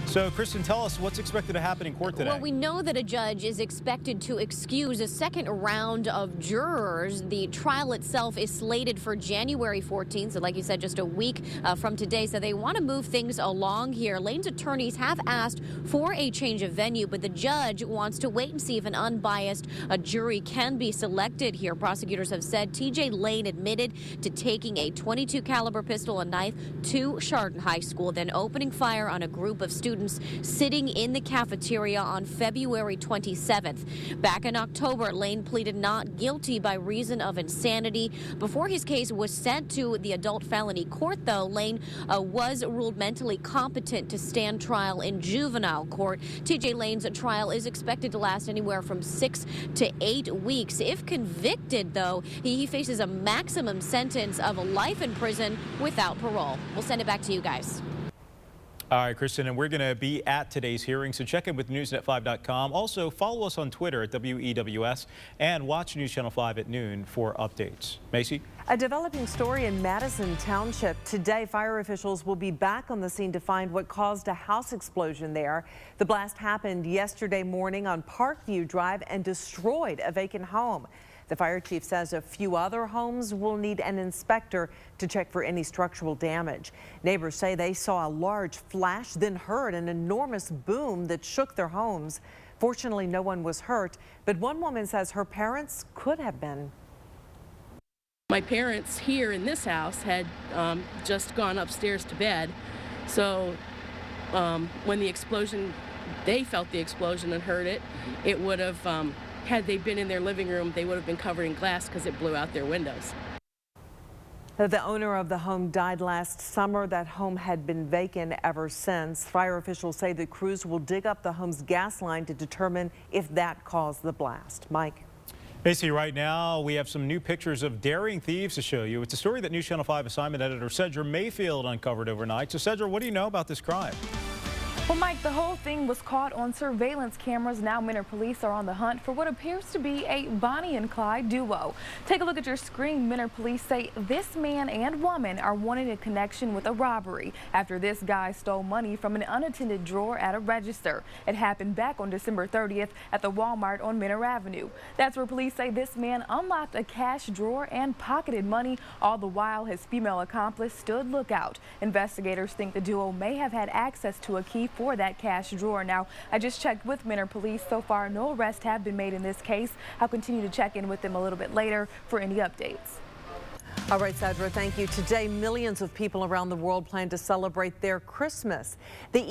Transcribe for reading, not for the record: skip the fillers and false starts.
So, Kristen, tell us what's expected to happen in court today. Well, we know that a judge is expected to excuse a second round of jurors. The trial itself is slated for January 14th, so like you said, just a week from today. So they want to move things along here. Lane's attorneys have asked for a change of venue, but the judge wants to wait and see if an unbiased jury can be selected here. Prosecutors have said T.J. Lane admitted to taking a .22 caliber pistol and knife to Chardon High School, then opening fire on a group of students sitting in the cafeteria on February 27th. Back in October, Lane pleaded not guilty by reason of insanity. Before his case was sent to the adult felony court, though, Lane was ruled mentally competent to stand trial in juvenile court. T.J. Lane's trial is expected to last anywhere from 6 to 8 weeks. If convicted, though, he faces a maximum sentence of life in prison without parole. We'll send it back to you guys. All right, Kristen, and we're going to be at today's hearing, so check in with newsnet5.com. Also, follow us on Twitter at WEWS and watch News Channel 5 at noon for updates. Macy? A developing story in Madison Township. Today, fire officials will be back on the scene to find what caused a house explosion there. The blast happened yesterday morning on Parkview Drive and destroyed a vacant home. The fire chief says a few other homes will need an inspector to check for any structural damage. Neighbors say they saw a large flash, then heard an enormous boom that shook their homes. Fortunately, no one was hurt, but one woman says her parents could have been. My parents here in this house had just gone upstairs to bed, so when the explosion, they felt the explosion and heard it, it would have had they been in their living room, they would have been covered in glass because it blew out their windows. The owner of the home died last summer. That home had been vacant ever since. Fire officials say the crews will dig up the home's gas line to determine if that caused the blast. Mike? Macy, right now we have some new pictures of daring thieves to show you. It's a story that News Channel 5 assignment editor Cedra Mayfield uncovered overnight. So, Cedra, what do you know about this crime? Well, Mike, the whole thing was caught on surveillance cameras. Now Minter police are on the hunt for what appears to be a Bonnie and Clyde duo. Take a look at your screen. Minter police say this man and woman are wanted in connection with a robbery after this guy stole money from an unattended drawer at a register. It happened back on December 30th at the Walmart on Minter Avenue. That's where police say this man unlocked a cash drawer and pocketed money. All the while, his female accomplice stood lookout. Investigators think the duo may have had access to a key for that cash drawer. Now, I just checked with Minter police. So far, no arrests have been made in this case. I'll continue to check in with them a little bit later for any updates. All right, Cedra, thank you. Today, millions of people around the world plan to celebrate their Christmas. The